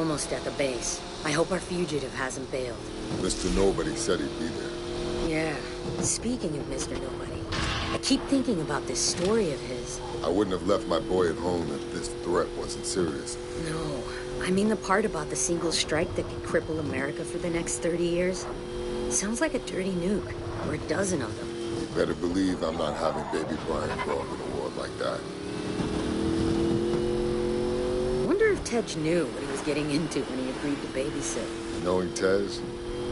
almost at the base. I hope our fugitive hasn't bailed. Mr. Nobody said he'd be there. Yeah. Speaking of Mr. Nobody, I keep thinking about this story of his. I wouldn't have left my boy at home if this threat wasn't serious. No. I mean the part about the single strike that could cripple America for the next 30 years. Sounds like a dirty nuke, or a dozen of them. You better believe I'm not having baby Brian grow up in a world like that. I wonder if Tej knew what he was getting into when he agreed to babysit. Knowing Tej,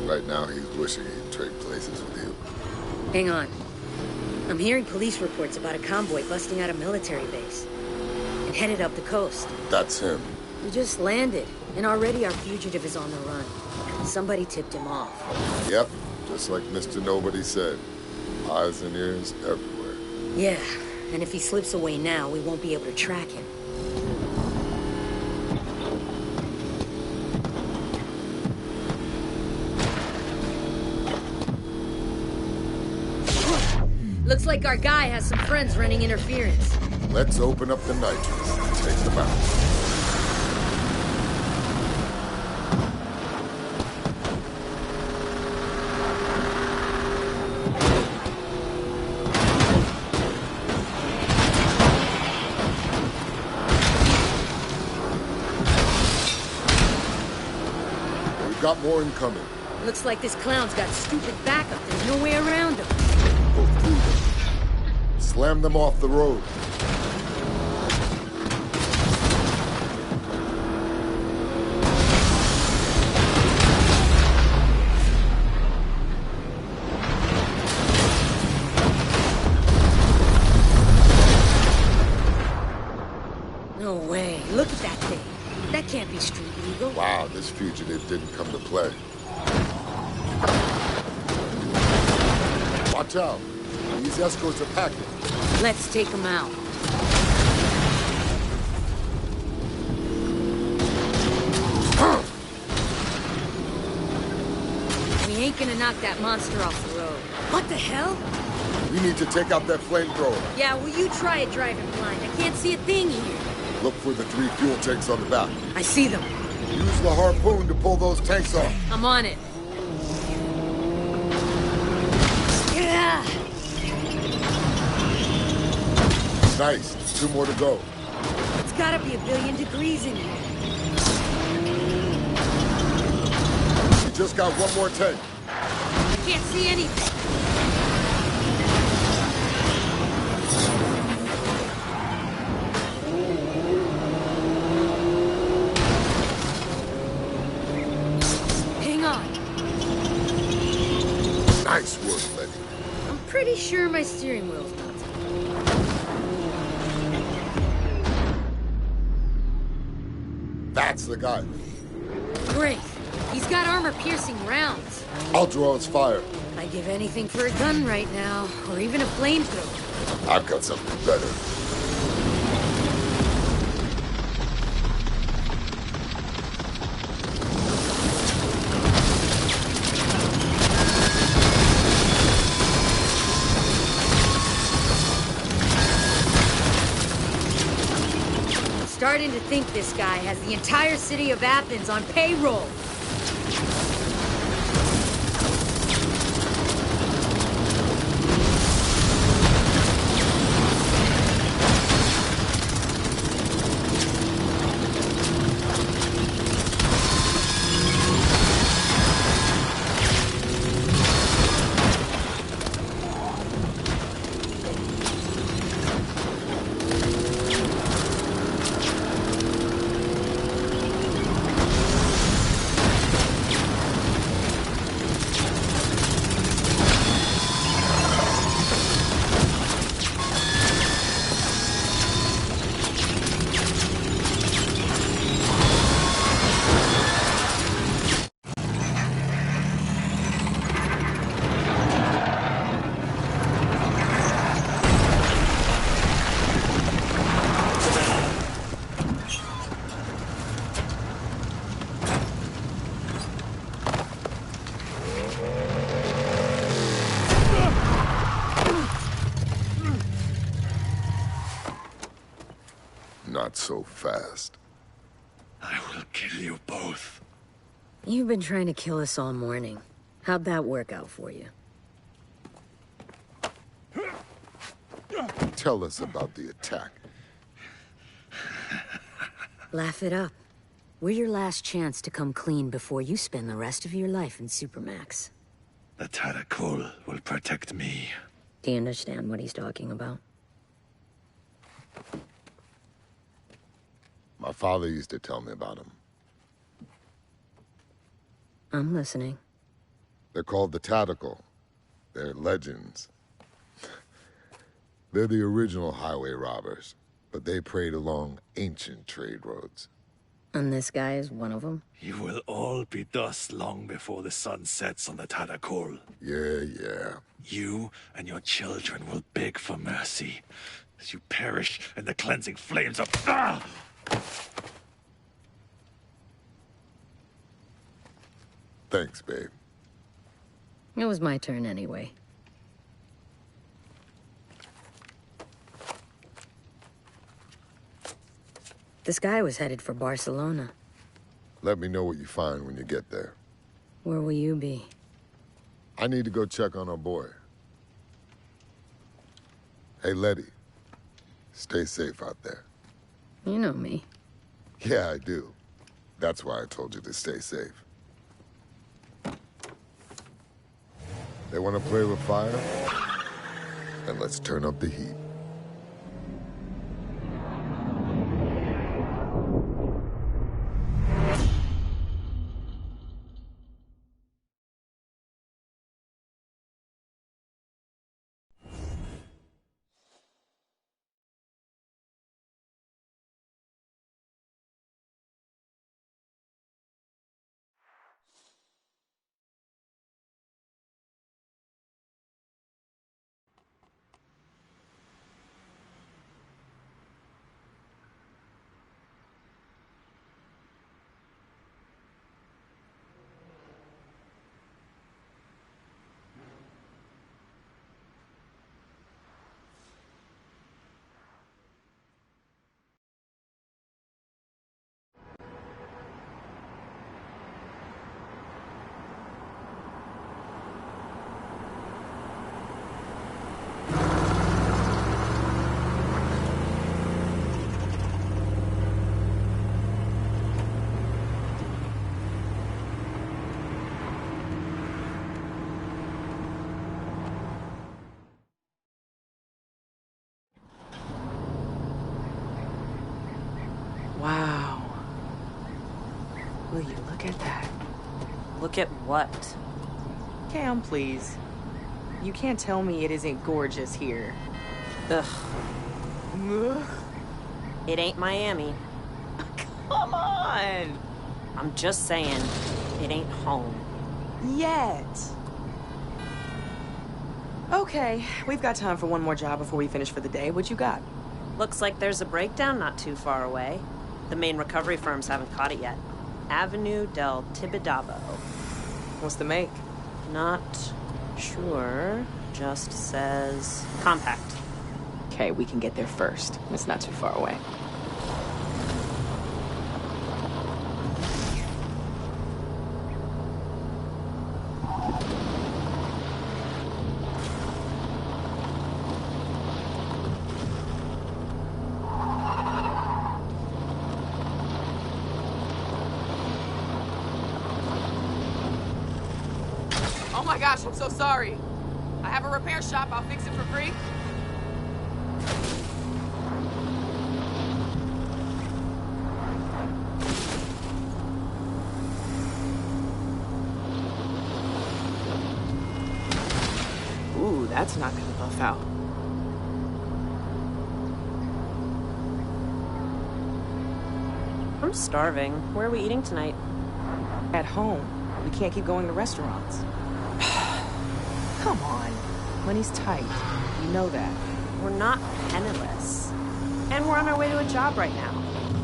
right now he's wishing he'd trade places with you. Hang on. I'm hearing police reports about a convoy busting out a military base. It headed up the coast. That's him. We just landed, and already our fugitive is on the run. Somebody tipped him off. Yep, just like Mr. Nobody said. Eyes and ears everywhere. Yeah, and if he slips away now, we won't be able to track him. Looks like our guy has some friends running interference. Let's open up the nitrous and take them out. We've got more incoming. Looks like this clown's got stupid backup. There's no way around him. Go through them. Slam them off the road. No way. Look at that thing. That can't be street legal. Wow, this fugitive didn't come to play. Watch out. These escorts are packing. Let's take them out. We ain't gonna knock that monster off the road. What the hell? We need to take out that flamethrower. Yeah, well, you try it driving blind. I can't see a thing here. Look for the 3 fuel tanks on the back. I see them. Use the harpoon to pull those tanks off. I'm on it. Yeah. Nice. 2 more to go. It's gotta be 1,000,000,000 degrees in here. We just got 1 more tank. I can't see anything. Hang on. Nice work, Letty. I'm pretty sure my steering wheel's melted. That's the guy. Great. He's got armor-piercing rounds. I'll draw his fire. I'd give anything for a gun right now, or even a flamethrower. I've got something better. Starting to think this guy has the entire city of Athens on payroll. Not so fast. I will kill you both. You've been trying to kill us all morning. How'd that work out for you? Tell us about the attack. Laugh it up. We're your last chance to come clean before you spend the rest of your life in Supermax. The Tarakul will protect me. Do you understand what he's talking about? My father used to tell me about him. I'm listening. They're called the Tactical. They're legends. They're the original highway robbers, but they preyed along ancient trade roads. And this guy is one of them? You will all be dust long before the sun sets on the Tarakul. Yeah. You and your children will beg for mercy as you perish in the cleansing flames of... Ah! Thanks, babe. It was my turn anyway. This guy was headed for Barcelona. Let me know what you find when you get there. Where will you be? I need to go check on our boy. Hey, Letty. Stay safe out there. You know me. Yeah, I do. That's why I told you to stay safe. They want to play with fire? Then let's turn up the heat. Wow. Will you look at that? Look at what? Cam, please. You can't tell me it isn't gorgeous here. Ugh. Ugh. It ain't Miami. Come on! I'm just saying, it ain't home. Yet. Okay, we've got time for one more job before we finish for the day. What you got? Looks like there's a breakdown not too far away. The main recovery firms haven't caught it yet. Avenue del Tibidabo. What's the make? Not sure. Just says compact. Okay, we can get there first. It's not too far away. Oh my gosh, I'm so sorry. I have a repair shop. I'll fix it for free. Ooh, that's not gonna buff out. I'm starving. Where are we eating tonight? At home. We can't keep going to restaurants. Come on. Money's tight. You know that. We're not penniless. And we're on our way to a job right now.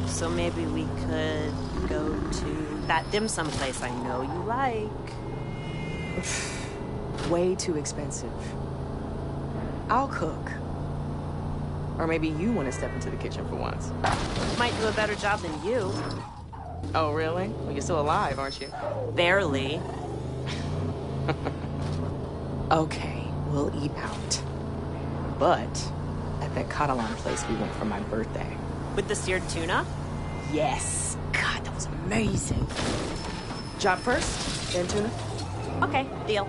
So maybe we could go to that dim sum place I know you like. Way too expensive. I'll cook. Or maybe you want to step into the kitchen for once. Might do a better job than you. Oh, really? Well, you're still alive, aren't you? Barely. Okay, we'll eat out. But at that Catalan place we went for my birthday. With the seared tuna? Yes. God, that was amazing. Job first, then tuna? Okay, deal.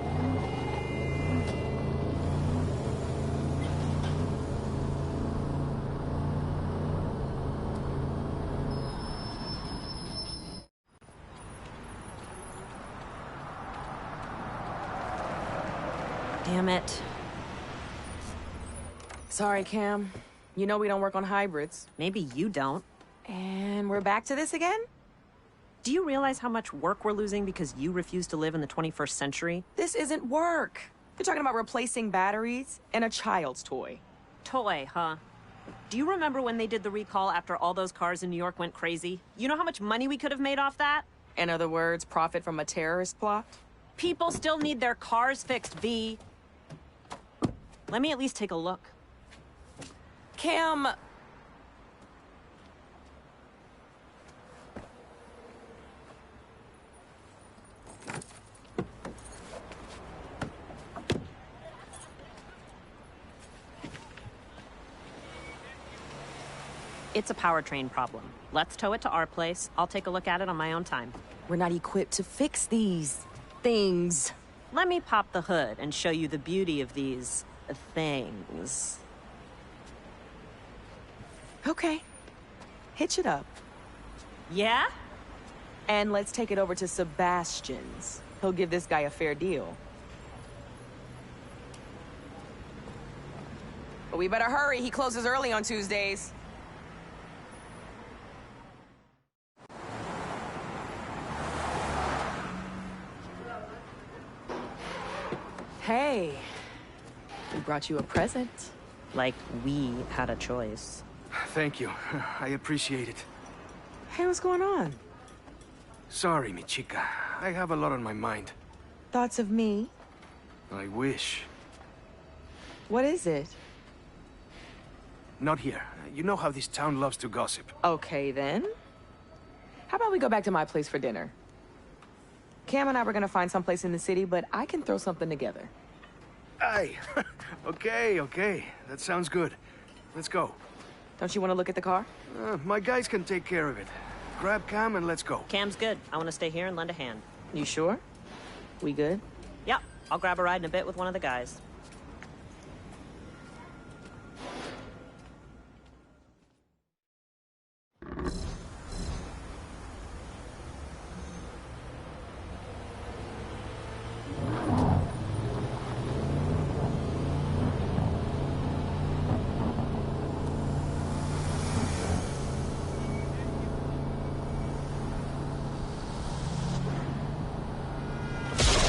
Damn it. Sorry, Cam. You know we don't work on hybrids. Maybe you don't. And we're back to this again? Do you realize how much work we're losing because you refuse to live in the 21st century? This isn't work. You're talking about replacing batteries and a child's toy. Toy, huh? Do you remember when they did the recall after all those cars in New York went crazy? You know how much money we could have made off that? In other words, profit from a terrorist plot? People still need their cars fixed, V. Let me at least take a look. Cam... It's a powertrain problem. Let's tow it to our place. I'll take a look at it on my own time. We're not equipped to fix these things. Let me pop the hood and show you the beauty of these things. Okay. Hitch it up. Yeah? And let's take it over to Sebastian's. He'll give this guy a fair deal. But we better hurry. He closes early on Tuesdays. Hey, we brought you a present. Like we had a choice. Thank you. I appreciate it. Hey, what's going on? Sorry, mi chica. I have a lot on my mind. Thoughts of me? I wish. What is it? Not here. You know how this town loves to gossip. Okay, then. How about we go back to my place for dinner? Cam and I were gonna find someplace in the city, but I can throw something together. Aye. Okay. That sounds good. Let's go. Don't you want to look at the car? My guys can take care of it. Grab Cam and let's go. Cam's good. I want to stay here and lend a hand. You sure? We good? Yep. I'll grab a ride in a bit with one of the guys.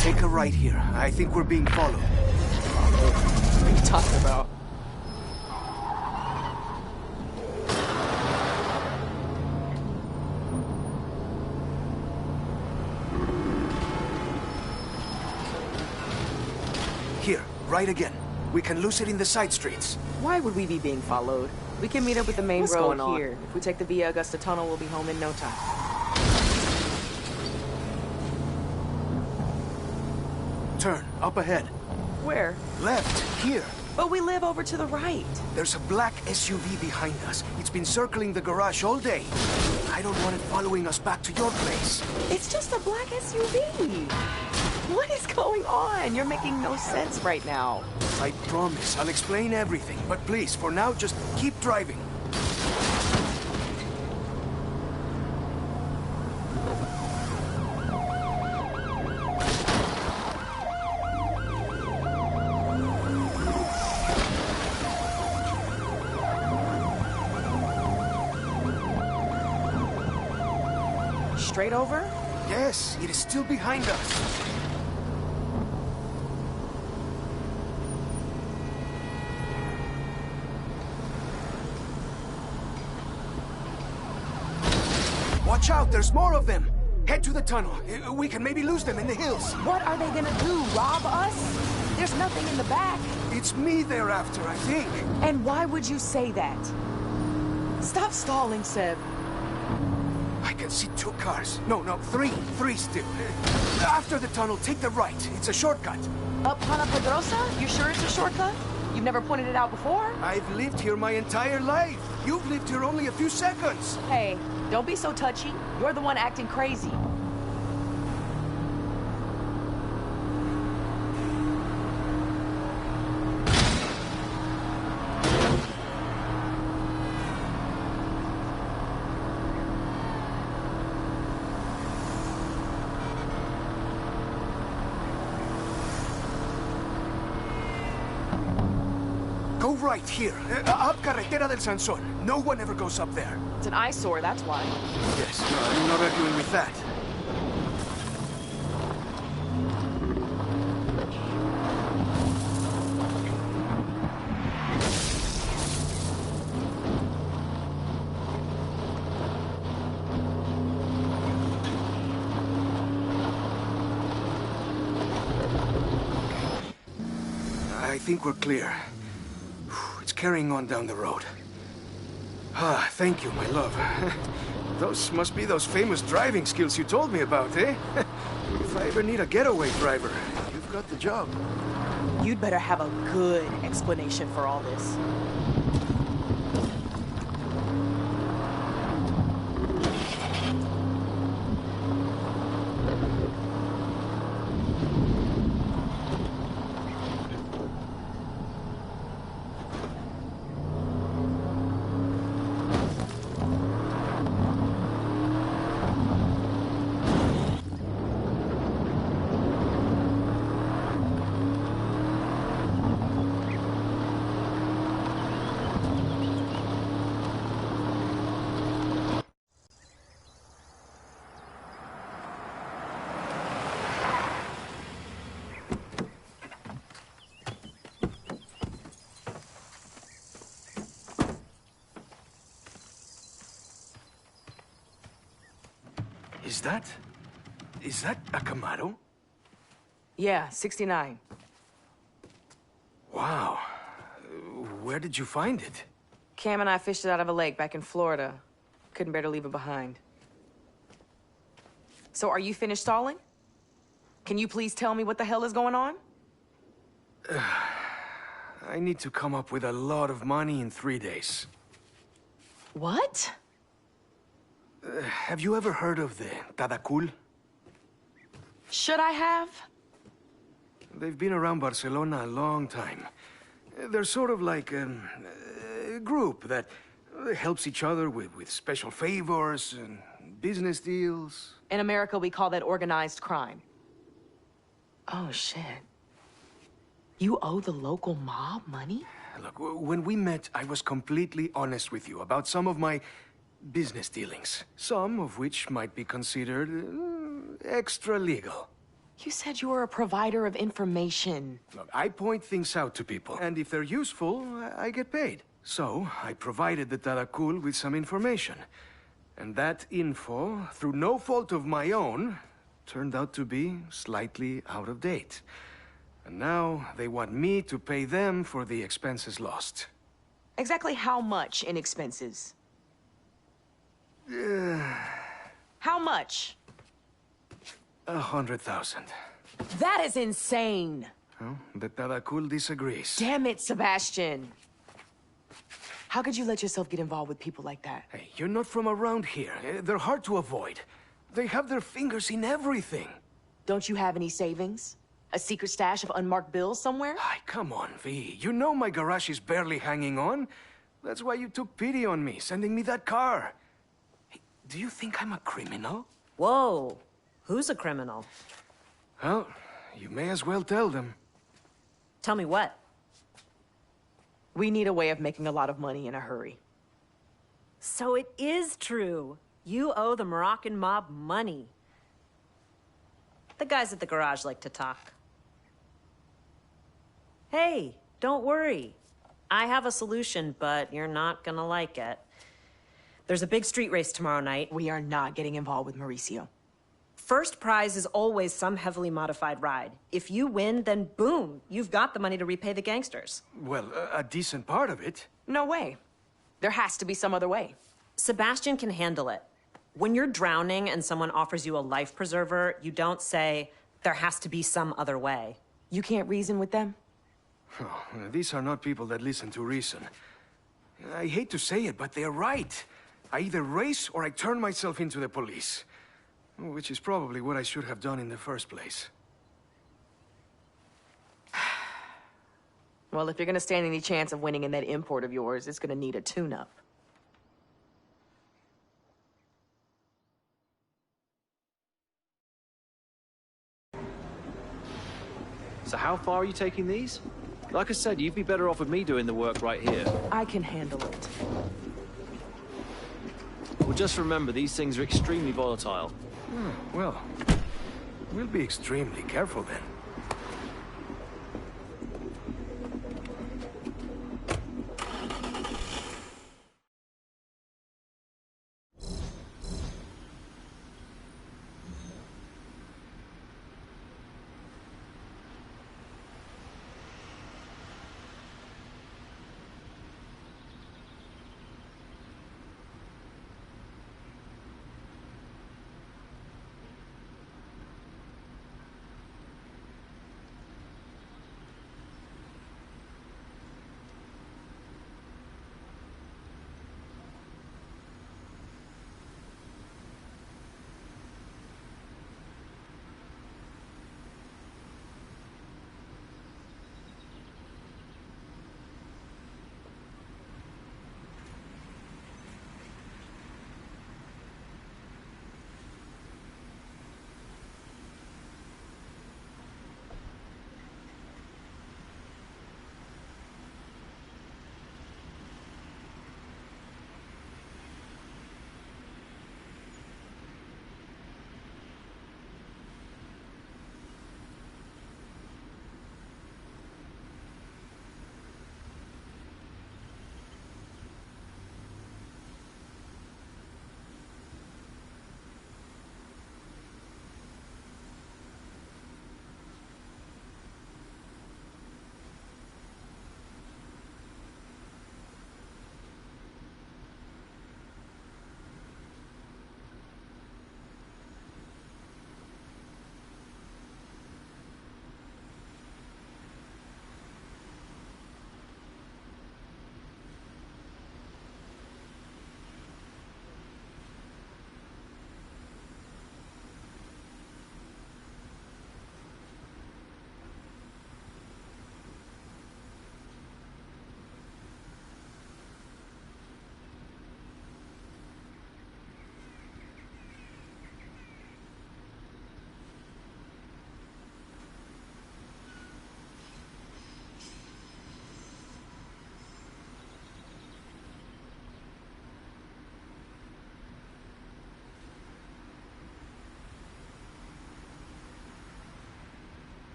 Take a right here. I think we're being followed. What are you talking about? Here, right again. We can lose it in the side streets. Why would we be being followed? We can meet up with the main What's road going on? here. If we take the Via Augusta tunnel, we'll be home in no time. Turn, up ahead. Where? Left, here. But we live over to the right. There's a black SUV behind us. It's been circling the garage all day. I don't want it following us back to your place. It's just a black SUV. What is going on? You're making no sense right now. I promise I'll explain everything, but please, for now, just keep driving. Straight over? Yes, it is still behind us. Watch out, there's more of them. Head to the tunnel. We can maybe lose them in the hills. What are they gonna do, rob us? There's nothing in the back. It's me they're after, I think. And why would you say that? Stop stalling, Seb. I can see 2 cars. No, 3. 3 still. After the tunnel, take the right. It's a shortcut. Up Pana Pedrosa? You sure it's a shortcut? You've never pointed it out before? I've lived here my entire life. You've lived here only a few seconds. Hey, don't be so touchy. You're the one acting crazy. Go right here. Up Carretera del Sansón. No one ever goes up there. It's an eyesore, that's why. Yes, no, I'm not arguing with that. I think we're clear. It's carrying on down the road. Ah, thank you, my love. Those must be those famous driving skills you told me about, eh? If I ever need a getaway driver, you've got the job. You'd better have a good explanation for all this. Is that a Camaro? Yeah, 69. Wow. Where did you find it? Cam and I fished it out of a lake back in Florida. Couldn't bear to leave it behind. So are you finished stalling? Can you please tell me what the hell is going on? I need to come up with a lot of money in 3 days. What? Have you ever heard of the Tadakul? Should I have? They've been around Barcelona a long time. They're sort of like a group that helps each other with special favors and business deals. In America, we call that organized crime. Oh, shit. You owe the local mob money? Look, when we met, I was completely honest with you about some of my business dealings. Some of which might be considered extra-legal. You said you were a provider of information. Look, I point things out to people, and if they're useful, I get paid. So, I provided the Tadakul with some information. And that info, through no fault of my own, turned out to be slightly out of date. And now they want me to pay them for the expenses lost. Exactly how much in expenses? How much? 100,000. That is insane. Well, the Tadakul disagrees. Damn it, Sebastian. How could you let yourself get involved with people like that? Hey, you're not from around here. They're hard to avoid. They have their fingers in everything. Don't you have any savings? A secret stash of unmarked bills somewhere? Ay, come on, V. You know my garage is barely hanging on. That's why you took pity on me, sending me that car. Hey, do you think I'm a criminal? Whoa. Who's a criminal? Well, you may as well tell them. Tell me what? We need a way of making a lot of money in a hurry. So it is true. You owe the Moroccan mob money. The guys at the garage like to talk. Hey, don't worry. I have a solution, but you're not gonna like it. There's a big street race tomorrow night. We are not getting involved with Mauricio. First prize is always some heavily modified ride. If you win, then boom, you've got the money to repay the gangsters. Well, a decent part of it. No way. There has to be some other way. Sebastian can handle it. When you're drowning and someone offers you a life preserver, you don't say, there has to be some other way. You can't reason with them? Oh, these are not people that listen to reason. I hate to say it, but they're right. I either race or I turn myself into the police. Which is probably what I should have done in the first place. Well, if you're gonna stand any chance of winning in that import of yours, it's gonna need a tune-up. So how far are you taking these? Like I said, you'd be better off with me doing the work right here. I can handle it. Well, just remember, these things are extremely volatile. Well, we'll be extremely careful then.